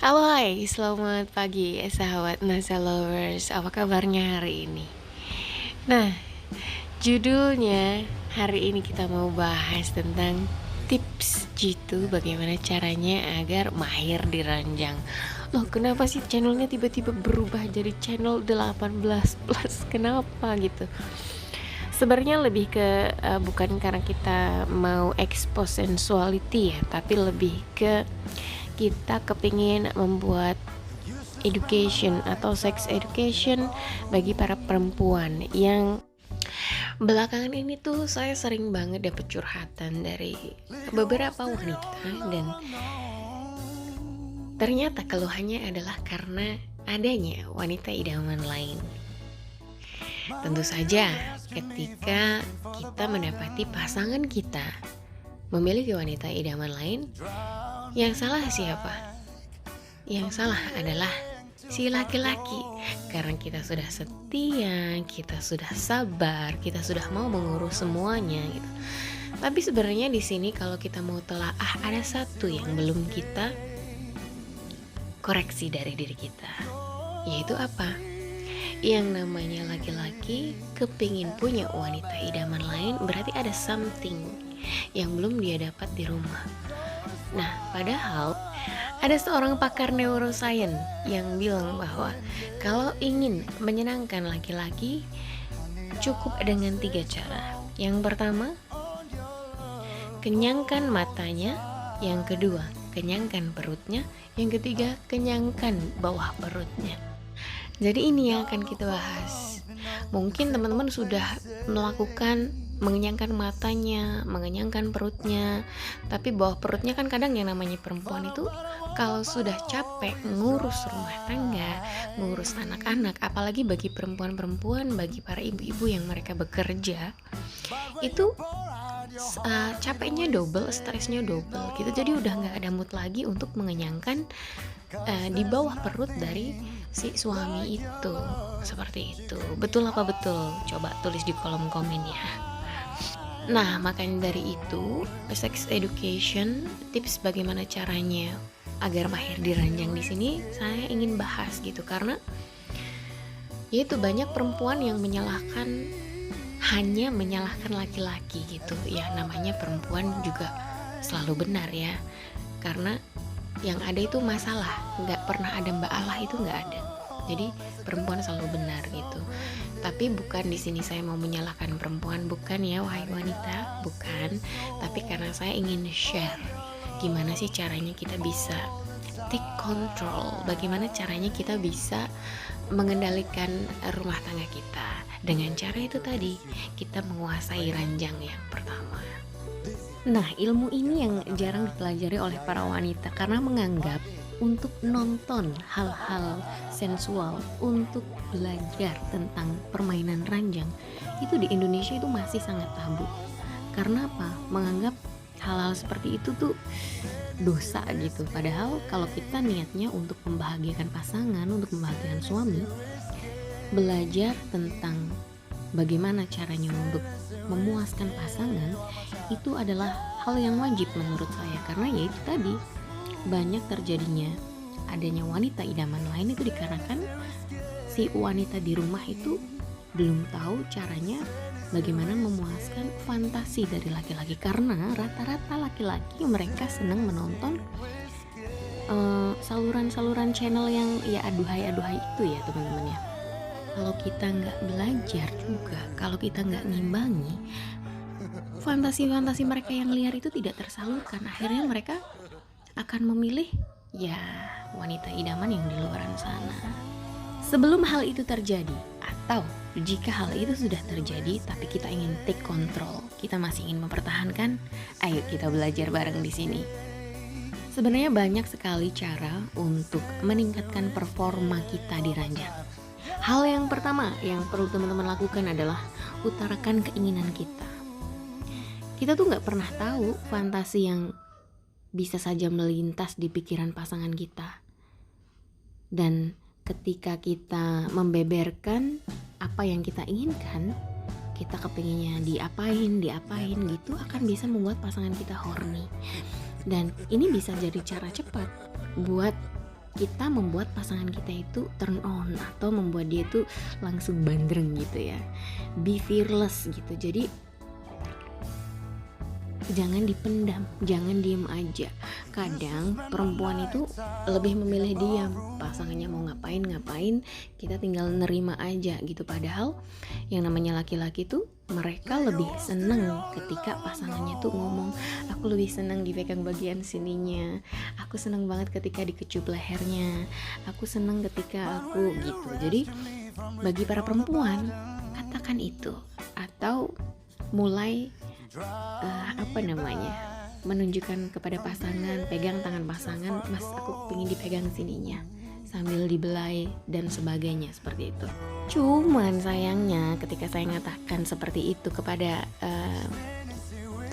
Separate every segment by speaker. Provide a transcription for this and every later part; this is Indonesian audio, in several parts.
Speaker 1: Halo, hai, selamat pagi sahabat NASA Lovers. Apa kabarnya hari ini? Nah, judulnya hari ini kita mau bahas tentang tips gitu, bagaimana caranya agar mahir di ranjang. Loh, kenapa sih channelnya tiba-tiba berubah jadi channel 18 plus? Kenapa gitu? Sebenarnya lebih ke bukan karena kita mau expose sensuality ya, tapi lebih ke kita kepingin membuat education atau sex education bagi para perempuan yang belakangan ini tuh saya sering banget dapet curhatan dari beberapa wanita, dan ternyata keluhannya adalah karena adanya wanita idaman lain. Tentu saja ketika kita mendapati pasangan kita memiliki wanita idaman lain, yang salah siapa? Yang salah adalah si laki-laki, karena kita sudah setia, kita sudah sabar, kita sudah mau mengurus semuanya gitu. Tapi sebenarnya di sini kalau kita mau telaah, ada satu yang belum kita koreksi dari diri kita, yaitu apa? Yang namanya laki-laki kepingin punya wanita idaman lain, berarti ada something yang belum dia dapat di rumah. Nah, padahal ada seorang pakar neuroscience yang bilang bahwa kalau ingin menyenangkan laki-laki, cukup dengan 3 cara. Yang pertama, kenyangkan matanya. Yang kedua, kenyangkan perutnya. Yang ketiga, kenyangkan bawah perutnya. Jadi ini yang akan kita bahas. Mungkin teman-teman sudah melakukan mengenyangkan matanya, mengenyangkan perutnya, tapi bawah perutnya kan kadang yang namanya perempuan itu kalau sudah capek ngurus rumah tangga, ngurus anak-anak, apalagi bagi perempuan-perempuan, bagi para ibu-ibu yang mereka bekerja, itu capeknya double, stresnya double gitu. Jadi udah nggak ada mood lagi untuk mengenyangkan di bawah perut dari si suami itu. Seperti itu. Betul apa betul? Coba tulis di kolom komen ya. Nah, makanya dari itu, sex education, tips bagaimana caranya agar mahir di ranjang di sini saya ingin bahas gitu, karena yaitu banyak perempuan yang hanya menyalahkan laki-laki gitu. Ya, namanya perempuan juga selalu benar ya. Karena yang ada itu masalah, nggak pernah ada Mbak Allah, itu nggak ada. Jadi perempuan selalu benar gitu. Tapi bukan di sini saya mau menyalahkan perempuan, bukan ya wahai wanita, bukan. Tapi karena saya ingin share gimana sih caranya kita bisa take control, bagaimana caranya kita bisa mengendalikan rumah tangga kita. Dengan cara itu tadi, kita menguasai ranjang yang pertama. Nah, ilmu ini yang jarang dipelajari oleh para wanita karena menganggap untuk nonton hal-hal sensual, untuk belajar tentang permainan ranjang, itu di Indonesia itu masih sangat tabu. Karena apa? Menganggap hal-hal seperti itu tuh dosa gitu. Padahal kalau kita niatnya untuk membahagiakan pasangan, untuk membahagiakan suami, belajar tentang bagaimana caranya untuk memuaskan pasangan itu adalah hal yang wajib menurut saya. Karena ya itu tadi, banyak terjadinya adanya wanita idaman lain itu dikarenakan si wanita di rumah itu belum tahu caranya bagaimana memuaskan fantasi dari laki-laki. Karena rata-rata laki-laki mereka senang menonton saluran-saluran channel yang ya aduhai-aduhai itu ya teman-teman ya. Kalau kita nggak belajar juga, kalau kita nggak ngimbangi, fantasi-fantasi mereka yang liar itu tidak tersalurkan. Akhirnya mereka akan memilih ya wanita idaman yang di luaran sana. Sebelum hal itu terjadi, atau jika hal itu sudah terjadi tapi kita ingin take control, kita masih ingin mempertahankan, ayo kita belajar bareng di sini. Sebenarnya banyak sekali cara untuk meningkatkan performa kita di ranjang. Hal yang pertama yang perlu teman-teman lakukan adalah utarakan keinginan kita. Kita tuh gak pernah tahu fantasi yang bisa saja melintas di pikiran pasangan kita. Dan ketika kita membeberkan apa yang kita inginkan, kita kepinginnya diapain gitu, akan bisa membuat pasangan kita horny. Dan ini bisa jadi cara cepat buat kita membuat pasangan kita itu turn on atau membuat dia itu langsung bandreng gitu ya, be fearless gitu. Jadi jangan dipendam, jangan diem aja. Kadang perempuan itu lebih memilih diam, pasangannya mau ngapain, kita tinggal nerima aja gitu. Padahal yang namanya laki-laki tuh mereka lebih seneng ketika pasangannya tuh ngomong, aku lebih seneng dipegang bagian sininya, aku seneng banget ketika dikecup lehernya, aku seneng ketika aku gitu. Jadi bagi para perempuan, katakan itu, atau mulai menunjukkan kepada pasangan, pegang tangan pasangan, mas aku pengen dipegang sininya, sambil dibelai dan sebagainya seperti itu. Cuman sayangnya ketika saya mengatakan seperti itu kepada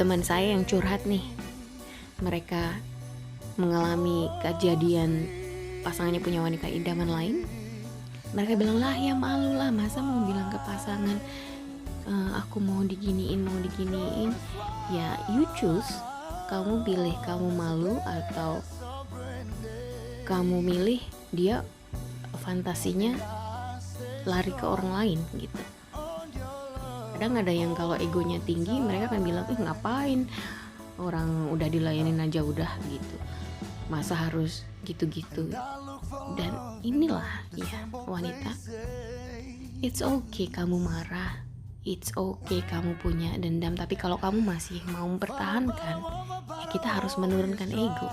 Speaker 1: teman saya yang curhat nih, mereka mengalami kejadian pasangannya punya wanita idaman lain, mereka bilang, lah ya malu lah, masa mau bilang ke pasangan aku mau diginiin. Ya you choose, kamu pilih, kamu malu atau kamu milih dia fantasinya lari ke orang lain gitu. Kadang ada yang kalau egonya tinggi, mereka akan bilang, ngapain, orang udah dilayanin aja udah gitu, masa harus gitu-gitu. Dan inilah ya wanita, it's okay kamu marah, it's okay kamu punya dendam, tapi kalau kamu masih mau mempertahankan, ya kita harus menurunkan ego.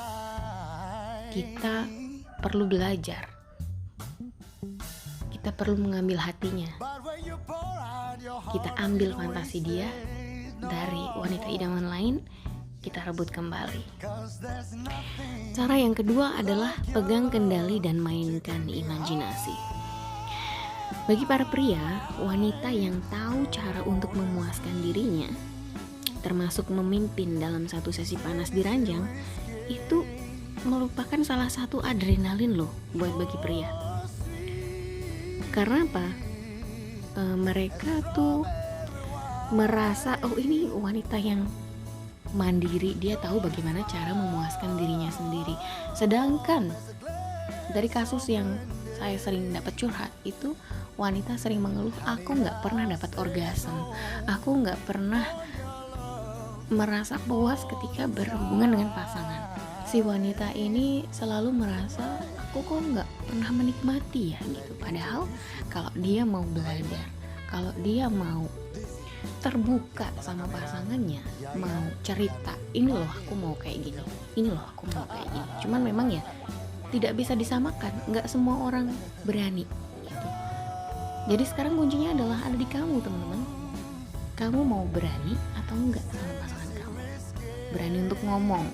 Speaker 1: Kita perlu belajar, kita perlu mengambil hatinya, kita ambil fantasi dia dari wanita idaman lain, kita rebut kembali. Cara yang kedua adalah pegang kendali dan mainkan imajinasi. Bagi para pria, wanita yang tahu cara untuk memuaskan dirinya, termasuk memimpin dalam satu sesi panas di ranjang, itu merupakan salah satu adrenalin loh buat bagi pria. Karena apa? Mereka tuh merasa, oh ini wanita yang mandiri, dia tahu bagaimana cara memuaskan dirinya sendiri. Sedangkan dari kasus yang saya sering dapat curhat itu, wanita sering mengeluh, aku gak pernah dapat orgasme, aku gak pernah merasa puas ketika berhubungan dengan pasangan. Si wanita ini selalu merasa, aku kok gak pernah menikmati ya gitu. Padahal kalau dia mau belajar, kalau dia mau terbuka sama pasangannya, mau cerita, ini loh aku mau kayak gini, ini loh aku mau kayak gini. Cuman memang ya tidak bisa disamakan, gak semua orang berani gitu. Jadi sekarang kuncinya adalah ada di kamu teman-teman. Kamu mau berani atau enggak sama pasangan kamu? Berani untuk ngomong.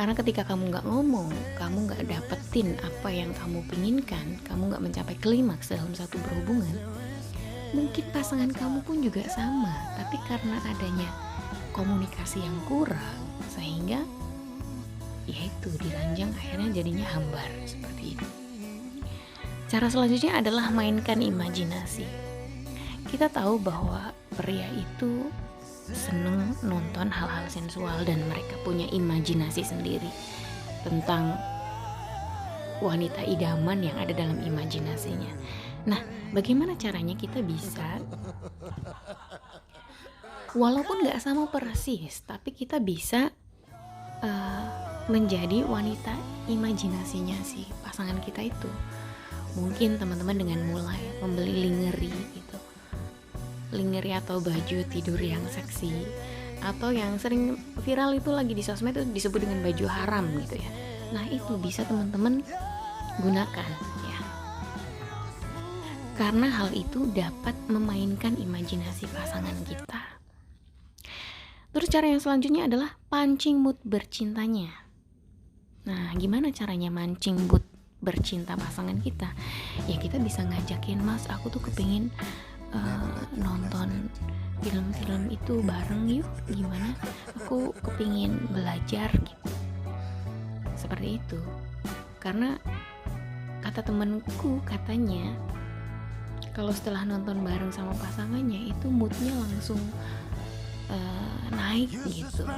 Speaker 1: Karena ketika kamu gak ngomong, kamu gak dapetin apa yang kamu pinginkan, kamu gak mencapai klimaks dalam satu berhubungan, mungkin pasangan kamu pun juga sama. Tapi karena adanya komunikasi yang kurang, sehingga yaitu di ranjang akhirnya jadinya hambar seperti itu. Cara selanjutnya adalah mainkan imajinasi. Kita tahu bahwa pria itu seneng nonton hal-hal sensual dan mereka punya imajinasi sendiri tentang wanita idaman yang ada dalam imajinasinya. Nah, bagaimana caranya kita bisa, walaupun gak sama persis, tapi kita bisa menjadi wanita imajinasinya si pasangan kita itu. Mungkin teman-teman dengan mulai membeli lingerie gitu, lingerie atau baju tidur yang seksi, atau yang sering viral itu lagi di sosmed itu disebut dengan baju haram gitu ya. Nah itu bisa teman-teman gunakan ya, karena hal itu dapat memainkan imajinasi pasangan kita. Terus cara yang selanjutnya adalah pancing mood bercintanya. Nah gimana caranya mancing mood bercinta pasangan kita? Ya kita bisa ngajakin, mas aku tuh kepingin nonton film-film itu bareng yuk, gimana, aku kepingin belajar gitu, seperti itu. Karena kata temanku, katanya kalau setelah nonton bareng sama pasangannya itu moodnya langsung naik gitu,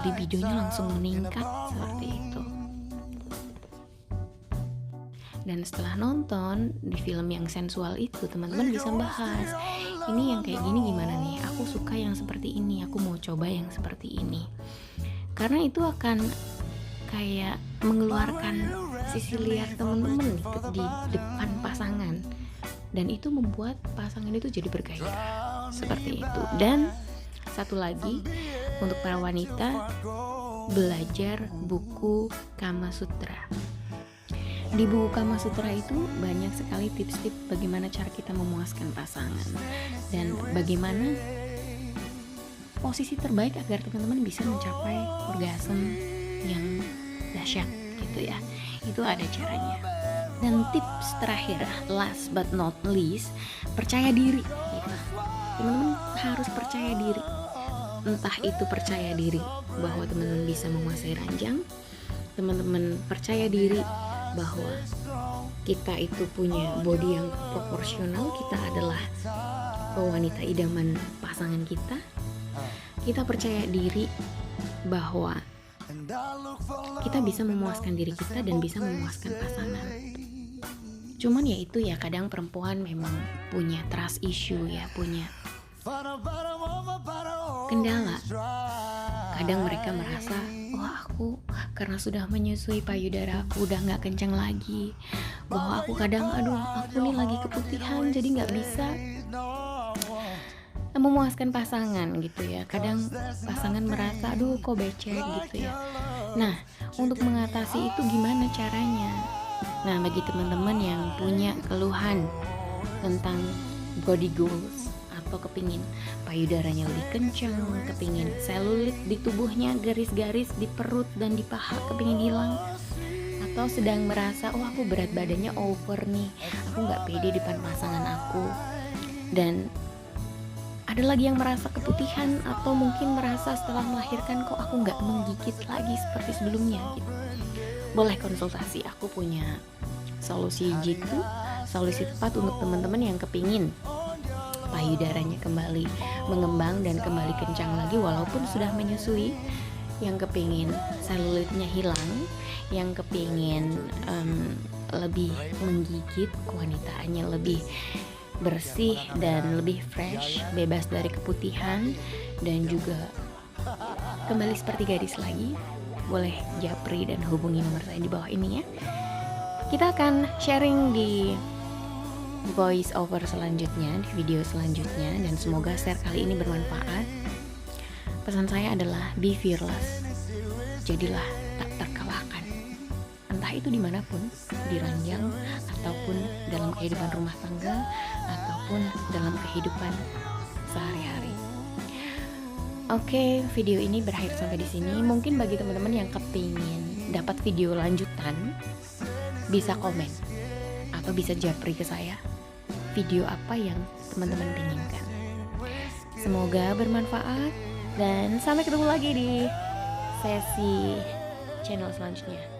Speaker 1: libidonya langsung meningkat seperti itu. Dan setelah nonton di film yang sensual itu, teman-teman bisa bahas, ini yang kayak gini gimana nih, aku suka yang seperti ini, aku mau coba yang seperti ini. Karena itu akan kayak mengeluarkan sisi liar teman-teman di depan pasangan, dan itu membuat pasangan itu jadi bergairah seperti itu. Dan satu lagi untuk para wanita, belajar buku Kama Sutra. Di buku Kama Sutra itu banyak sekali tips-tips bagaimana cara kita memuaskan pasangan dan bagaimana posisi terbaik agar teman-teman bisa mencapai orgasme yang dahsyat gitu ya. Itu ada caranya. Dan tips terakhir, last but not least, percaya diri gitu. Teman-teman harus percaya diri. Entah itu percaya diri bahwa teman-teman bisa menguasai ranjang, teman-teman percaya diri bahwa kita itu punya body yang proporsional, kita adalah wanita idaman pasangan kita. Kita percaya diri bahwa kita bisa memuaskan diri kita dan bisa memuaskan pasangan. Cuman ya itu ya, kadang perempuan memang punya trust issue ya, punya kendala. Kadang mereka merasa, wah aku karena sudah menyusui payudara aku udah gak kencang lagi, bahwa aku kadang aku nih lagi keputihan jadi gak bisa memuaskan pasangan gitu ya. Kadang pasangan merasa kok becek gitu ya. Nah, untuk mengatasi itu gimana caranya? Nah, bagi teman-teman yang punya keluhan tentang body goals atau kepingin payudaranya lebih kencang, kepingin selulit di tubuhnya, garis-garis di perut dan di paha kepingin hilang, atau sedang merasa aku berat badannya over nih, aku gak pede di depan pasangan aku, dan ada lagi yang merasa keputihan atau mungkin merasa setelah melahirkan kok aku gak menggigit lagi seperti sebelumnya gitu. Boleh konsultasi, aku punya solusi jitu, solusi tepat untuk teman-teman yang kepingin payudaranya kembali mengembang dan kembali kencang lagi walaupun sudah menyusui, yang kepingin selulitnya hilang, yang kepingin lebih menggigit, kewanitaannya lebih bersih dan lebih fresh, bebas dari keputihan dan juga kembali seperti gadis lagi. Boleh japri dan hubungi nomor saya di bawah ini ya. Kita akan sharing di voice over selanjutnya, di video selanjutnya, dan semoga share kali ini bermanfaat. Pesan saya adalah be fearless, jadilah tak terkalahkan, entah itu dimanapun, di ranjang ataupun dalam kehidupan rumah tangga ataupun dalam kehidupan sehari-hari. Oke, video ini berakhir sampai di sini. Mungkin bagi teman-teman yang kepingin dapat video lanjutan, bisa komen atau bisa japri ke saya video apa yang teman-teman inginkan. Semoga bermanfaat dan sampai ketemu lagi di sesi channel selanjutnya.